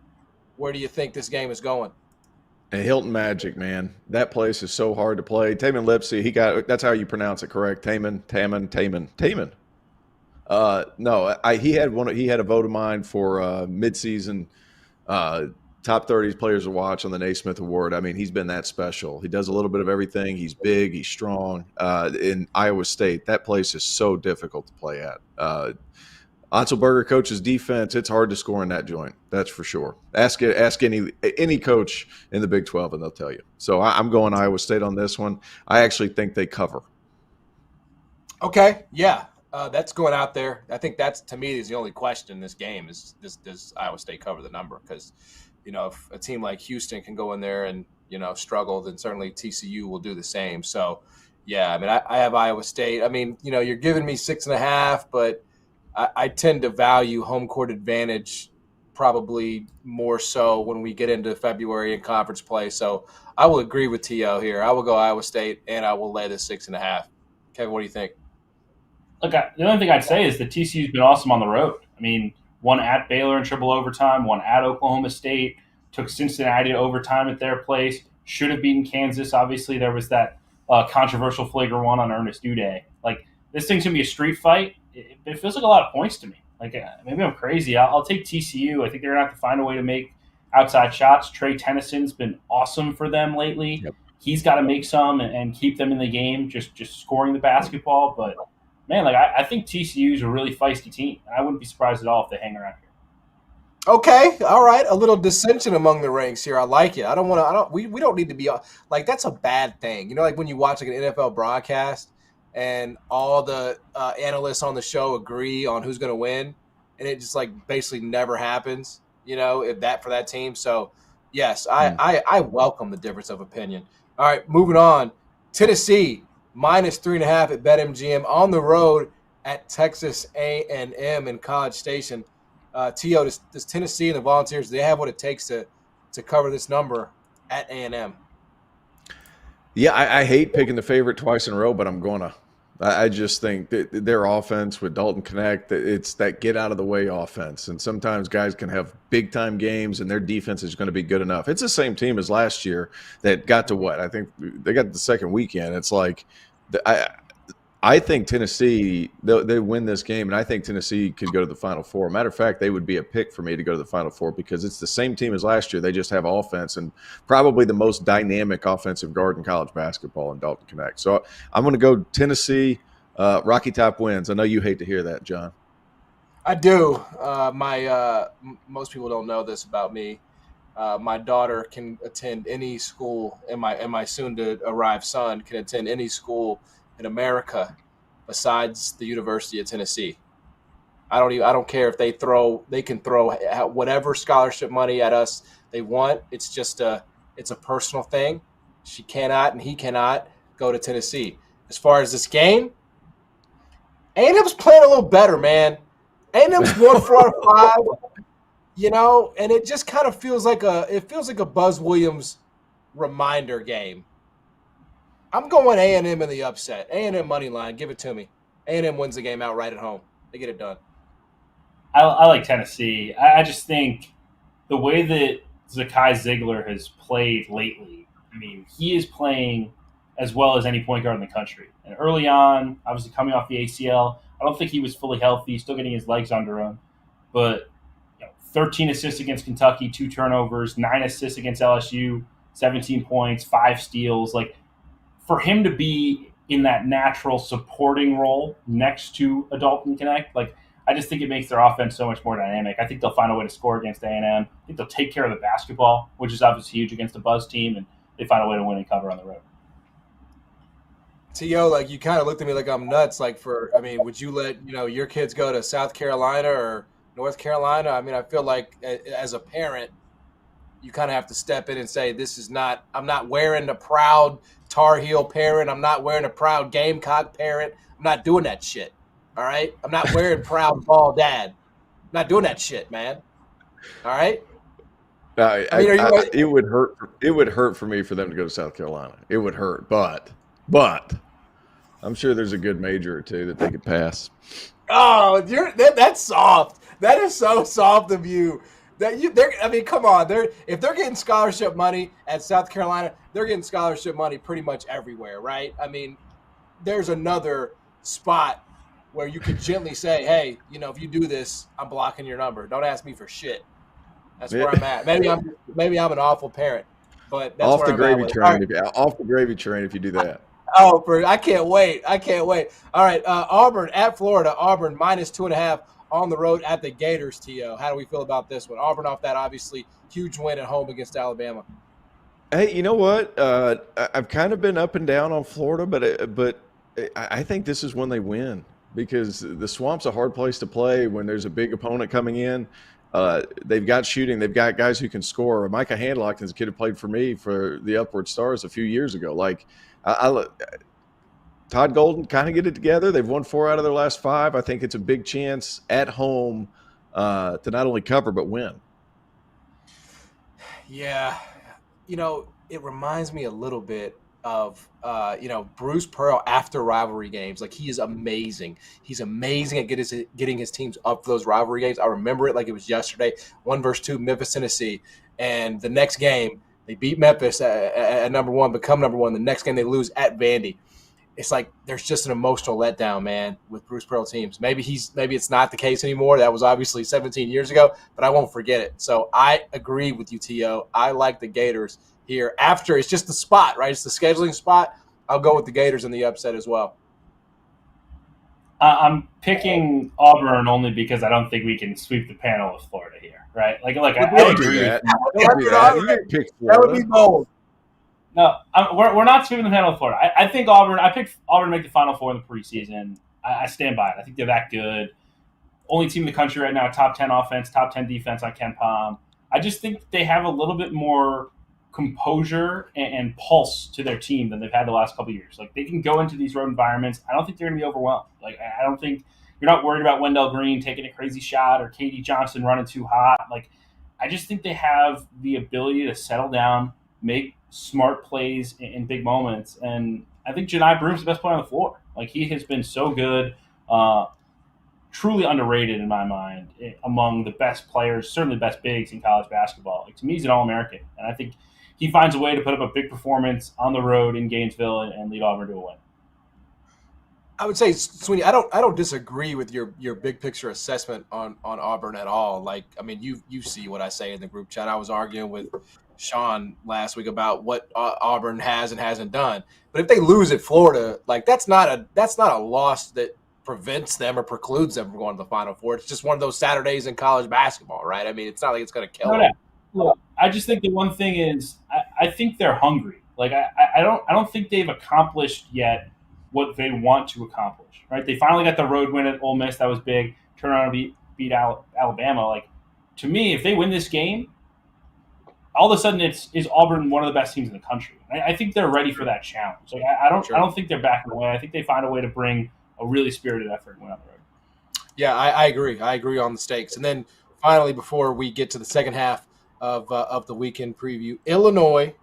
S7: where do you think this game is going?
S9: And Hilton Magic, man. That place is so hard to play. Taman Lipsey, that's how you pronounce it, correct? Taman. No, he had a vote of mine for midseason top 30 players to watch on the Naismith Award. I mean, he's been that special. He does a little bit of everything. He's big, he's strong. In Iowa State, that place is so difficult to play at. Otzelberger coaches defense. It's hard to score in that joint. That's for sure. Ask any coach in the Big 12 and they'll tell you. So I'm going Iowa State on this one. I actually think they cover.
S7: Okay. Yeah. That's going out there. I think that's, to me, is the only question in this game is does Iowa State cover the number? Because, if a team like Houston can go in there and, struggle, then certainly TCU will do the same. So, Yeah, I mean, I have Iowa State. I mean, you're giving me 6.5, but I tend to value home court advantage probably more so when we get into February in conference play. So I will agree with T.O. here. I will go Iowa State, and I will lay the 6.5. Kevin, what do you think?
S4: Look, the only thing I'd say is that TCU's been awesome on the road. I mean, one at Baylor in triple overtime, one at Oklahoma State, took Cincinnati to overtime at their place, should have beaten Kansas. Obviously, there was that controversial flagrant one on Ernest Uday. Like, this thing's going to be a street fight. It feels like a lot of points to me. Like, maybe I'm crazy. I'll take TCU. I think they're going to have to find a way to make outside shots. Trey Tennyson's been awesome for them lately.
S9: Yep.
S4: He's got to make some and keep them in the game, just scoring the basketball. But, man, like I think TCU is a really feisty team. I wouldn't be surprised at all if they hang around here.
S7: Okay, all right. A little dissension among the ranks here. I like it. We don't need to be like, that's a bad thing. Like when you watch like an NFL broadcast and all the analysts on the show agree on who's going to win, and it just like basically never happens, if that for that team. So, yes, I welcome the difference of opinion. All right, moving on. Tennessee, -3.5 at BetMGM on the road at Texas A&M in College Station. T.O., does Tennessee and the Volunteers, do they have what it takes to cover this number at A&M?
S9: Yeah, I hate picking the favorite twice in a row, but I'm going to. I just think that their offense with Dalton Connect, it's that get-out-of-the-way offense. And sometimes guys can have big-time games, and their defense is going to be good enough. It's the same team as last year that got to what? I think they got the second weekend. It's like I think Tennessee, they win this game, and I think Tennessee could go to the Final Four. Matter of fact, they would be a pick for me to go to the Final Four because it's the same team as last year. They just have offense and probably the most dynamic offensive guard in college basketball in Dalton Connect. So I'm going to go Tennessee. Rocky Top wins. I know you hate to hear that, John.
S7: I do. Most people don't know this about me. My daughter can attend any school, and my soon-to-arrive son can attend any school in America besides the University of Tennessee. I don't care if they can throw whatever scholarship money at us they want. It's a personal thing. She cannot and he cannot go to Tennessee. As far as this game, A&M's playing a little better, man. A&M's 1 4 out of 5, and it just kind of feels like a Buzz Williams reminder game. I'm going A&M in the upset. A&M money line. Give it to me. A&M wins the game outright at home. They get it done.
S4: I like Tennessee. I just think the way that Zakai Ziegler has played lately, I mean, he is playing as well as any point guard in the country. And early on, obviously coming off the ACL, I don't think he was fully healthy, still getting his legs under him. But 13 assists against Kentucky, 2 turnovers, 9 assists against LSU, 17 points, 5 steals. Like, for him to be in that natural supporting role next to a Dalton Connect, like, I just think it makes their offense so much more dynamic. I think they'll find a way to score against A&M. I think they'll take care of the basketball, which is obviously huge against a Buzz team, and they find a way to win and cover on the road.
S7: T.O., like, you kind of looked at me like I'm nuts. Like, would you let, your kids go to South Carolina or North Carolina? I mean, I feel like as a parent, you kind of have to step in and say, I'm not wearing a proud Tar Heel parent. I'm not wearing a proud Gamecock parent. I'm not doing that shit. All right? I'm not wearing proud ball dad. I'm not doing that shit, man. All right?
S9: It would hurt. It would hurt for me for them to go to South Carolina. It would hurt, but I'm sure there's a good major or two that they could pass.
S7: Oh, that's soft. That is so soft of you. Come on. If they're getting scholarship money at South Carolina, they're getting scholarship money pretty much everywhere, right? I mean, there's another spot where you could gently say, hey, if you do this, I'm blocking your number. Don't ask me for shit. That's where I'm at. Maybe I'm an awful parent, but that's
S9: off the gravy train.
S7: Right.
S9: Off the gravy train if you do that.
S7: I can't wait. All right, Auburn at Florida. Auburn -2.5 on the road at the Gators. T.O., how do we feel about this one? Auburn off that obviously huge win at home against Alabama.
S9: Hey, you know what? I've kind of been up and down on Florida, but I think this is when they win because the Swamp's a hard place to play when there's a big opponent coming in. They've got shooting. They've got guys who can score. Micah Handlock is a kid who played for me for the Upward Stars a few years ago. Like, Todd Golden kind of get it together. They've won 4 out of their last 5. I think it's a big chance at home to not only cover but win.
S7: Yeah, it reminds me a little bit of Bruce Pearl after rivalry games. Like, he is amazing. He's amazing at getting his teams up for those rivalry games. I remember it like it was yesterday. 1-2 Memphis, Tennessee, and the next game they beat Memphis at number 1, become number 1. The next game they lose at Vandy. It's like there's just an emotional letdown, man, with Bruce Pearl teams. Maybe it's not the case anymore. That was obviously 17 years ago, but I won't forget it. So I agree with you, T.O. I like the Gators here. After, it's just the spot, right? It's the scheduling spot. I'll go with the Gators in the upset as well.
S4: I'm picking Auburn only because I don't think we can sweep the panel with Florida here, right? I agree.
S7: That would be bold.
S4: No, we're not sweeping the panel with Florida. I think Auburn. I picked Auburn to make the Final Four in the preseason. I stand by it. I think they're that good. Only team in the country right now, top 10 offense, top 10 defense on Ken Pom. I just think they have a little bit more composure and pulse to their team than they've had the last couple of years. Like, they can go into these road environments. I don't think they're going to be overwhelmed. Like, I don't think you're not worried about Wendell Green taking a crazy shot or Katie Johnson running too hot. Like, I just think they have the ability to settle down, make smart plays in big moments. And I think Janai Broom's the best player on the floor. Like, he has been so good, truly underrated in my mind, among the best players, certainly best bigs in college basketball. Like, to me, he's an All-American. And I think he finds a way to put up a big performance on the road in Gainesville and lead Auburn to a win.
S7: I would say, Sweeney, I don't disagree with your big picture assessment on Auburn at all. Like, I mean, you see what I say in the group chat. I was arguing with Sean last week about what Auburn has and hasn't done. But if they lose at Florida, like, that's not a loss that prevents them or precludes them from going to the Final Four. It's just one of those Saturdays in college basketball, right? I mean, it's not like it's going to kill them.
S4: Look, I just think the one thing is I think they're hungry. Like, I don't think they've accomplished yet what they want to accomplish, right? They finally got the road win at Ole Miss. That was big. Turn around and beat Alabama. Like, to me, if they win this game, all of a sudden is Auburn one of the best teams in the country. I think they're ready for that challenge. Like, I don't think they're backing away. I think they find a way to bring a really spirited effort and win on the road.
S7: Yeah, I agree. I agree on the stakes. And then finally, before we get to the second half of the weekend preview, Illinois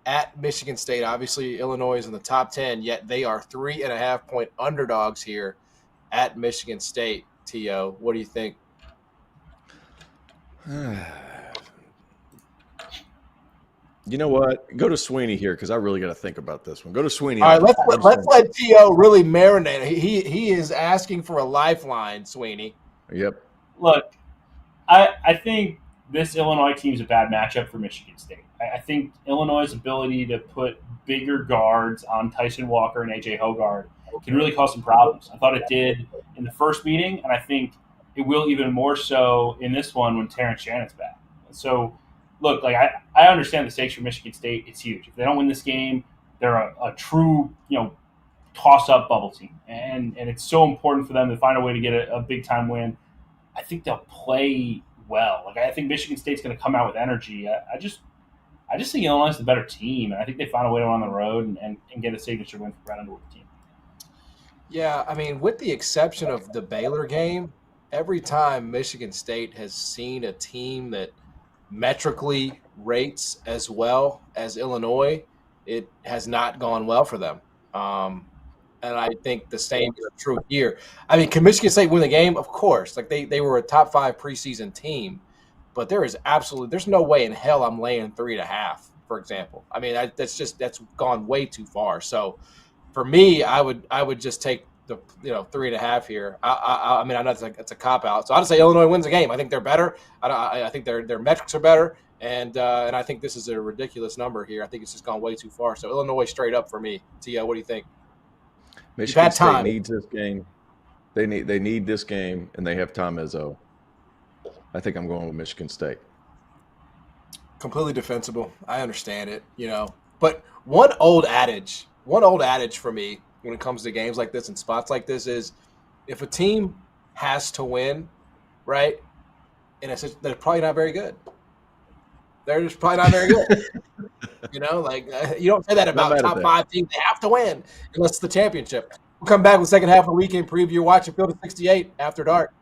S7: at Michigan State. Obviously, Illinois is in the top 10, yet they are 3.5-point underdogs here at Michigan State. T.O., what do you think?
S9: You know what? Go to Sweeney here because I really got to think about this one. Go to Sweeney.
S7: All right, let's let T.O. really marinate. He is asking for a lifeline, Sweeney.
S9: Yep.
S4: Look, I think this Illinois team is a bad matchup for Michigan State. I think Illinois' ability to put bigger guards on Tyson Walker and A.J. Hoggard can really cause some problems. I thought it did in the first meeting, and I think it will even more so in this one when Terrence Shannon's back. So, look, like I understand the stakes for Michigan State. It's huge. If they don't win this game, they're a true, toss-up bubble team. And it's so important for them to find a way to get a big-time win. I think they'll play well. Like, I think Michigan State's going to come out with energy. I just think Illinois is the better team, and I think they find a way to run on the road and get a signature win for Brett Underwood's team.
S7: Yeah, I mean, with the exception of the Baylor game, every time Michigan State has seen a team that metrically rates as well as Illinois, it has not gone well for them. And I think the same is true here. I mean, can Michigan State win the game? Of course. Like, they were a top 5 preseason team, but there's no way in hell I'm laying 3.5, for example. I mean, that's gone way too far. So for me, I would just take the 3.5 here. I mean, I know it's a cop out. So I'd say Illinois wins the game. I think they're better. I think their metrics are better, and I think this is a ridiculous number here. I think it's just gone way too far. So Illinois straight up for me. Tia, what do you think?
S9: Michigan State needs this game. They need this game, and they have Tom Izzo. I think I'm going with Michigan State.
S7: Completely defensible. I understand it, But one old adage for me when it comes to games like this and spots like this is if a team has to win, right, they're probably not very good. They're just probably not very good. You don't say that about top 5 teams. They have to win unless it's the championship. We'll come back with the second half of the weekend preview. Watch the Field of 68 after dark.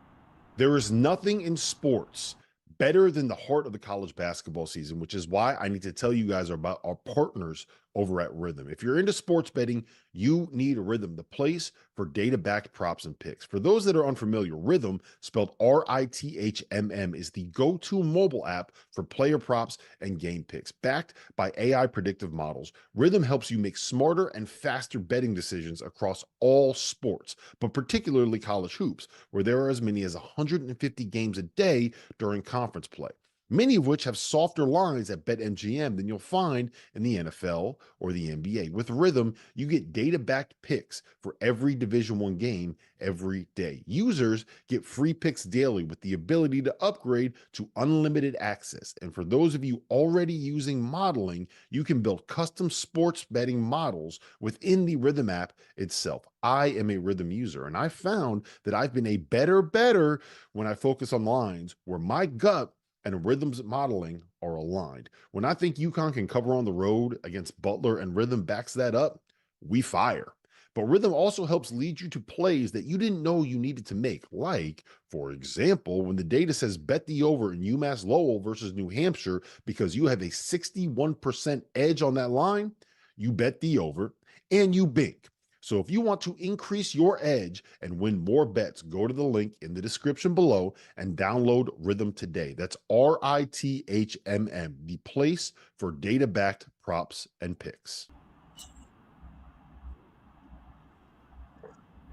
S1: There is nothing in sports better than the heart of the college basketball season, which is why I need to tell you guys about our partners over at Rhythm. If you're into sports betting, you need Rhythm, the place for data-backed props and picks. For those that are unfamiliar, Rhythm, spelled RITHMM, is the go-to mobile app for player props and game picks. Backed by AI predictive models, Rhythm helps you make smarter and faster betting decisions across all sports, but particularly college hoops, where there are as many as 150 games a day during conference play, many of which have softer lines at BetMGM than you'll find in the NFL or the NBA. With Rhythm, you get data-backed picks for every Division I game every day. Users get free picks daily with the ability to upgrade to unlimited access. And for those of you already using modeling, you can build custom sports betting models within the Rhythm app itself. I am a Rhythm user, and I found that I've been a better when I focus on lines where my gut and Rhythm's modeling are aligned. When I think UConn can cover on the road against Butler and Rhythm backs that up, we fire. But Rhythm also helps lead you to plays that you didn't know you needed to make. Like, for example, when the data says bet the over in UMass Lowell versus New Hampshire because you have a 61% edge on that line, you bet the over and you bink. So if you want to increase your edge and win more bets, go to the link in the description below and download Rhythm today. That's RITHMM, the place for data-backed props and picks.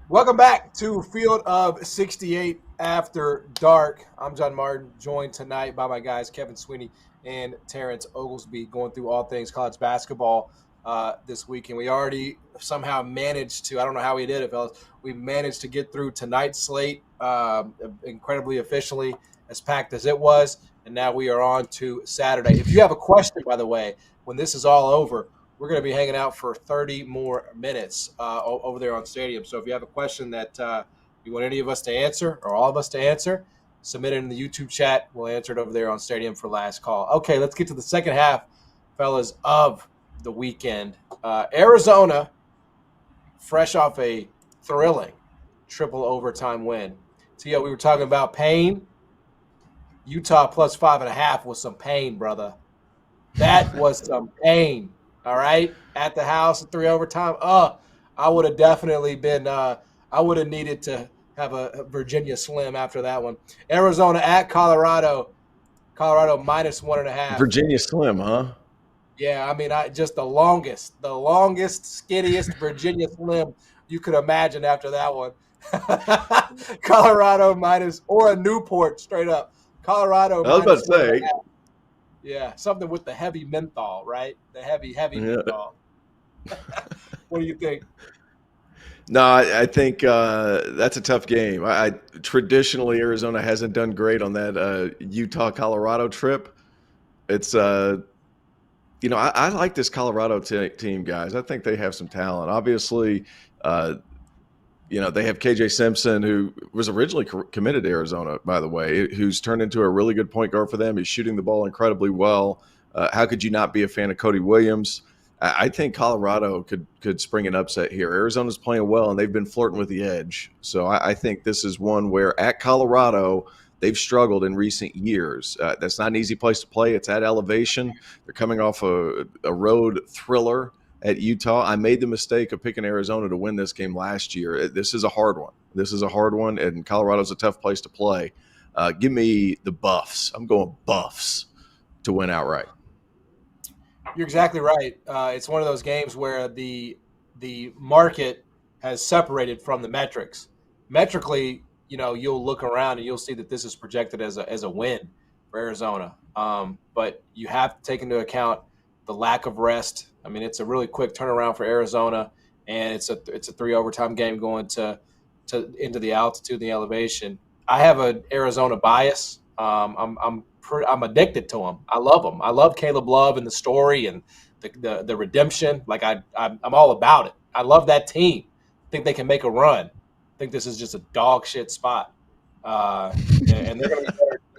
S7: Welcome back to Field of 68 After Dark. I'm John Martin, joined tonight by my guys Kevin Sweeney and Terrence Oglesby, going through all things college basketball this week. And we already somehow managed to, I don't know how we did it, fellas, we managed to get through tonight's slate incredibly efficiently, as packed as it was. And now we are on to Saturday. If you have a question, by the way, when this is all over, we're going to be hanging out for 30 more minutes over there on Stadium. So if you have a question that you want any of us to answer or all of us to answer, submit it in the YouTube chat. We'll answer it over there on Stadium for last call. Okay, let's get to the second half, fellas, of the weekend. Arizona, fresh off a thrilling triple overtime win. Tio, we were talking about pain. Utah plus 5.5 was some pain, brother. That was some pain. All right, at the house at 3 overtime. I would have definitely been. I would have needed to have a Virginia Slim after that one. Arizona at Colorado. Colorado minus 1.5.
S9: Virginia Slim, huh?
S7: Yeah, I mean, just the longest, skittiest Virginia Slim you could imagine after that one. Colorado minus, or a Newport straight up. Colorado.
S9: I was about to say.
S7: Yeah, something with the heavy menthol, right? The heavy menthol. What do you think?
S9: No, I think that's a tough game. I traditionally, Arizona hasn't done great on that Utah-Colorado trip. It's I like this Colorado team, guys. I think they have some talent. Obviously, they have KJ Simpson, who was originally committed to Arizona, by the way, who's turned into a really good point guard for them. He's shooting the ball incredibly well. How could you not be a fan of Cody Williams? I think Colorado could spring an upset here. Arizona's playing well, and they've been flirting with the edge. So I think this is one where at Colorado, they've struggled in recent years. That's not an easy place to play. It's at elevation. They're coming off a road thriller at Utah. I made the mistake of picking Arizona to win this game last year. This is a hard one. And Colorado's a tough place to play. Give me the Buffs. I'm going Buffs to win outright.
S7: You're exactly right. It's one of those games where the market has separated from the metrics. Metrically, you'll look around and you'll see that this is projected as a win for Arizona. But you have to take into account the lack of rest. I mean, it's a really quick turnaround for Arizona, and it's a 3 overtime game going to into the altitude, the elevation. I have an Arizona bias. I'm addicted to them. I love them. I love Caleb Love and the story and the redemption. Like I'm all about it. I love that team. I think they can make a run. I think this is just a dog shit spot, and they're going to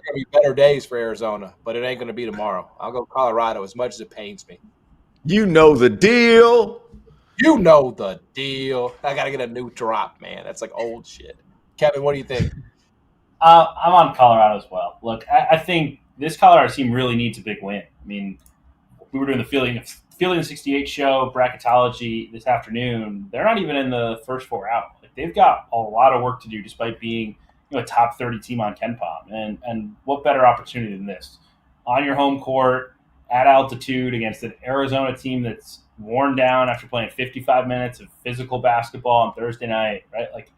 S7: going to be better days for Arizona, but it ain't going to be tomorrow. I'll go Colorado as much as it pains me.
S9: You know the deal.
S7: You know the deal. I got to get a new drop, man. That's like old shit. Kevin, what do you think?
S4: I'm on Colorado as well. Look, I think this Colorado team really needs a big win. I mean, we were doing the Fielding the 68 show, bracketology this afternoon. They're not even in the first four out. Like, they've got a lot of work to do despite being a top 30 team on KenPom. And what better opportunity than this? On your home court, at altitude, against an Arizona team that's worn down after playing 55 minutes of physical basketball on Thursday night, right? Like,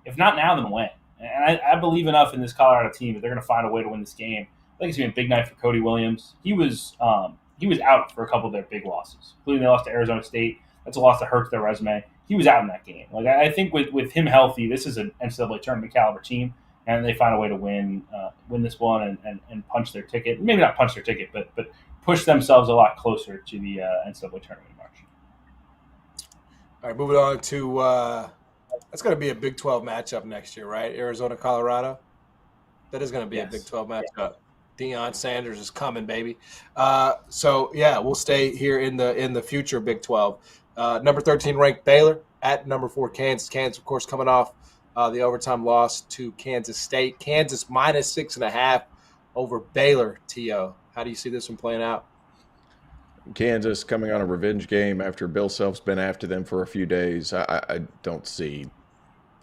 S4: if not now, then when? And I believe enough in this Colorado team that they're going to find a way to win this game. I think it's going to be a big night for Cody Williams. He was out for a couple of their big losses, including they lost to Arizona State. That's a loss that hurts their resume. He was out in that game. Like, I think with him healthy, this is an NCAA tournament caliber team, and they find a way to win this one and punch their ticket. Maybe not punch their ticket, but push themselves a lot closer to the NCAA tournament in March.
S7: All right, moving on to that's going to be a Big 12 matchup next year, right? Arizona, Colorado. That is going to be a Big 12 matchup. Deion Sanders is coming, baby. So yeah, we'll stay here in the future Big 12. Number 13 ranked Baylor at number 4 Kansas. Kansas, of course, coming off the overtime loss to Kansas State. Kansas minus 6.5 over Baylor. T.O., how do you see this one playing out?
S9: Kansas coming on a revenge game after Bill Self's been after them for a few days. I don't see.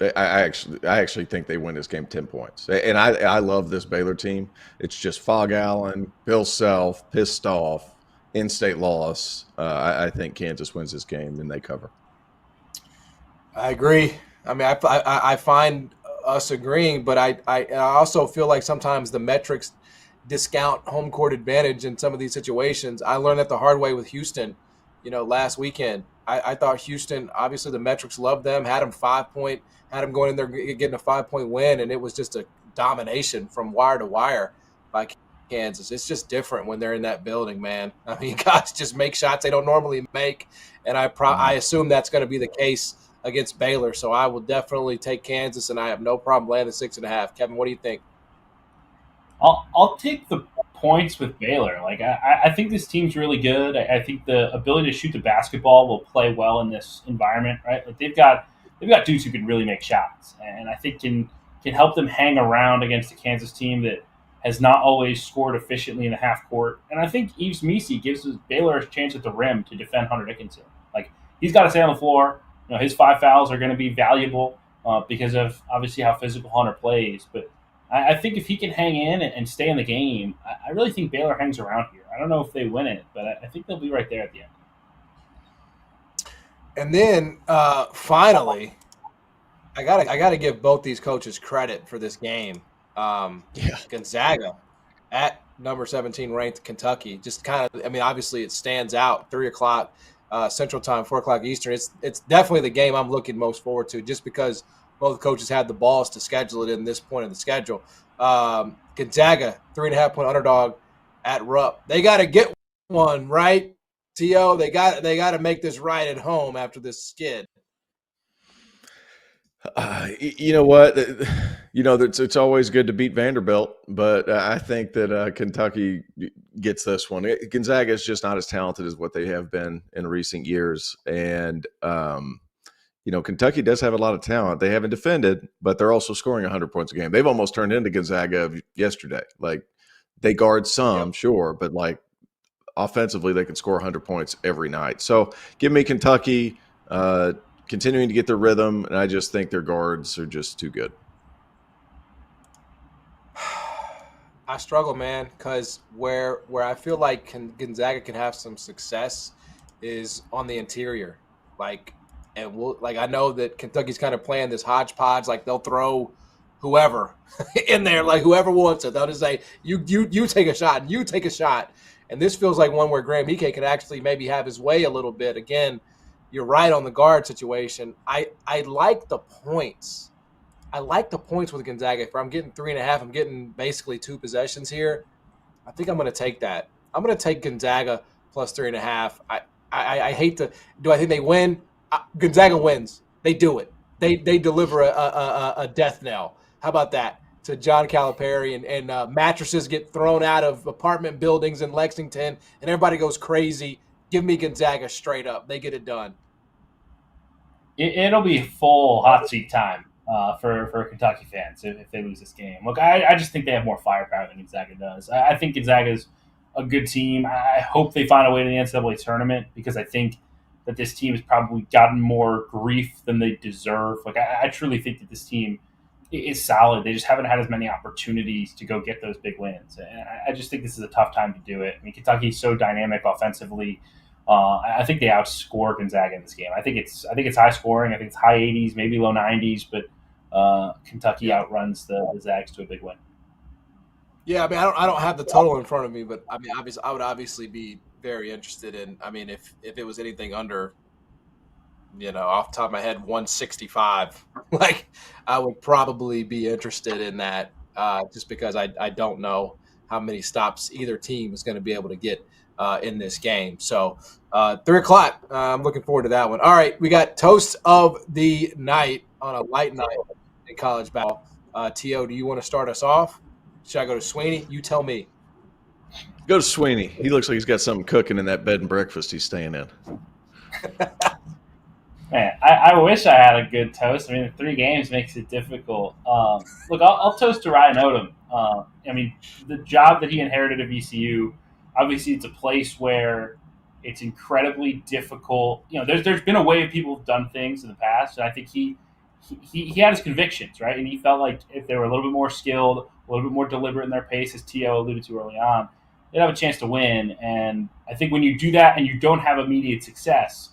S9: I actually think they win this game 10 points. And I love this Baylor team. It's just Fog Allen, Bill Self, pissed off, in-state loss. I think Kansas wins this game and they cover.
S7: I agree. I mean, I find us agreeing, but I also feel like sometimes the metrics discount home court advantage in some of these situations. I learned that the hard way with Houston, last weekend. I thought Houston, obviously the metrics loved them, had them going in there getting a 5-point win, and it was just a domination from wire to wire by Kansas. It's just different when they're in that building, man. I mean, guys just make shots they don't normally make, and I assume that's going to be the case against Baylor. So I will definitely take Kansas, and I have no problem landing 6.5. Kevin, what do you think?
S4: I'll take the points with Baylor. Like, I think this team's really good. I think the ability to shoot the basketball will play well in this environment, right? Like, they've got dudes who can really make shots, and I think can help them hang around against a Kansas team that has not always scored efficiently in the half court. And I think Yves Missi gives Baylor a chance at the rim to defend Hunter Dickinson. Like, he's got to stay on the floor. His 5 fouls are going to be valuable because of obviously how physical Hunter plays, but I think if he can hang in and stay in the game, I really think Baylor hangs around here. I don't know if they win it, but I think they'll be right there at the end.
S7: And then finally, I gotta give both these coaches credit for this game. Gonzaga at number 17 ranked Kentucky. Just kind of, I mean, obviously it stands out. 3:00 Central Time, 4:00 Eastern. It's definitely the game I'm looking most forward to, just because both coaches had the balls to schedule it in this point of the schedule. Gonzaga, 3.5-point underdog at Rupp. They got to get one, right? T.O., they got to make this right at home after this skid.
S9: You know what? It's always good to beat Vanderbilt, but I think that Kentucky gets this one. Gonzaga is just not as talented as what they have been in recent years, and Kentucky does have a lot of talent. They haven't defended, but they're also scoring 100 points a game. They've almost turned into Gonzaga of yesterday. Like, they guard some, sure, but like offensively, they can score 100 points every night. So give me Kentucky continuing to get their rhythm, and I just think their guards are just too good.
S7: I struggle, man, because where I feel like Gonzaga can have some success is on the interior. I know that Kentucky's kind of playing this hodgepodge. Like, they'll throw whoever in there, like whoever wants it. They'll just say, you take a shot, and you take a shot. And this feels like one where Graham Ike can actually maybe have his way a little bit. Again, you're right on the guard situation. I like the points. I like the points with Gonzaga. If I'm getting 3.5, I'm getting basically 2 possessions here. I think I'm going to take that. I'm going to take Gonzaga plus 3.5. I hate to – do I think they win? Gonzaga wins. They do it. They deliver a death knell. How about that? to John Calipari and mattresses get thrown out of apartment buildings in Lexington and everybody goes crazy. Give me Gonzaga straight up. They get it done.
S4: It'll be full hot seat time for Kentucky fans if they lose this game. Look, I just think they have more firepower than Gonzaga does. I think Gonzaga's a good team. I hope they find a way to the NCAA tournament because I think that this team has probably gotten more grief than they deserve. Like I truly think that this team is solid. They just haven't had as many opportunities to go get those big wins. And I just think this is a tough time to do it. I mean, Kentucky's so dynamic offensively. I think they outscore Gonzaga in this game. I think it's high scoring. I think it's high 80s, maybe low 90s, but Kentucky outruns the Zags to a big win. Yeah,
S7: I mean, I don't have the total in front of me, but I mean, obviously, I would obviously be very interested in. I mean, if it was anything under, off the top of my head, 165, like I would probably be interested in that, just because I don't know how many stops either team is going to be able to get in this game. So 3:00, I'm looking forward to that one. All right, we got toast of the night on a light night in college basketball. T.O., do you want to start us off? Should I go to Sweeney? You tell me.
S9: Go to Sweeney. He looks like he's got something cooking in that bed and breakfast he's staying in.
S4: Man, I wish I had a good toast. I mean, 3 games makes it difficult. Look, I'll toast to Ryan Odom. I mean, the job that he inherited at VCU, obviously it's a place where it's incredibly difficult. There's been a way people have done things in the past, and I think he had his convictions, right? And he felt like if they were a little bit more skilled, a little bit more deliberate in their pace, as T.O. alluded to early on, they'd have a chance to win. And I think when you do that and you don't have immediate success,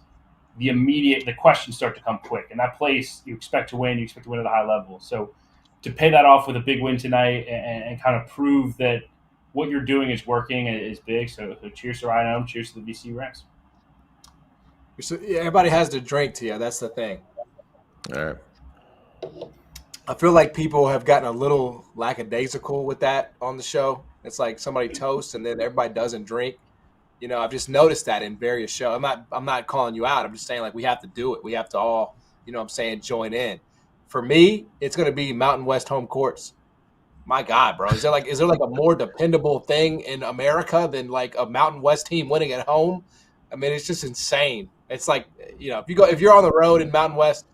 S4: the questions start to come quick. And that place, you expect to win at a high level. So to pay that off with a big win tonight and kind of prove that what you're doing is working is big. So cheers to Ryan Odom. Cheers to the VCU Rams.
S7: So, everybody has to drink, Tia. That's the thing.
S9: All right.
S7: I feel like people have gotten a little lackadaisical with that on the show. It's like somebody toasts and then everybody doesn't drink. I've just noticed that in various shows. I'm not calling you out. I'm just saying, like, we have to do it. We have to all, join in. For me, it's going to be Mountain West home courts. My God, bro. Is there like a more dependable thing in America than like a Mountain West team winning at home? I mean, it's just insane. It's like, if you're on the road in Mountain West,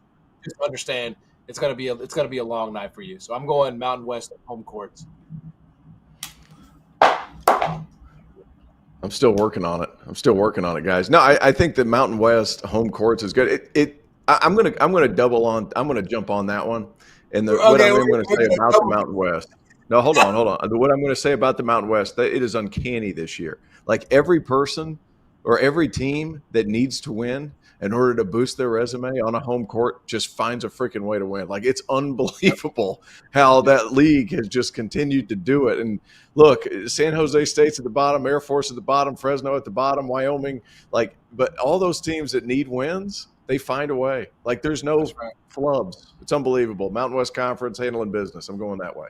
S7: just understand it's gonna be a long night for you. So I'm going Mountain West home courts.
S9: I'm still working on it, guys. No, I think that Mountain West home courts is good. I'm gonna jump on that one. And what I'm going to say about the Mountain West. No, hold on. What I'm going to say about the Mountain West, it is uncanny this year. Like every person or every team that needs to win in order to boost their resume on a home court just finds a freaking way to win. Like it's unbelievable how that league has just continued to do it. And look, San Jose State's at the bottom, Air Force at the bottom, Fresno at the bottom, Wyoming, but all those teams that need wins, they find a way. Like there's no flubs. It's unbelievable. Mountain West Conference handling business. I'm going that way.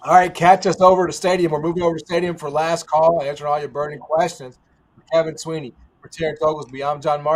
S7: All right, catch us over to Stadium. We're moving over to Stadium for last call, answering all your burning questions. For Kevin Sweeney, for Terrence Oglesby, I'm John Martin.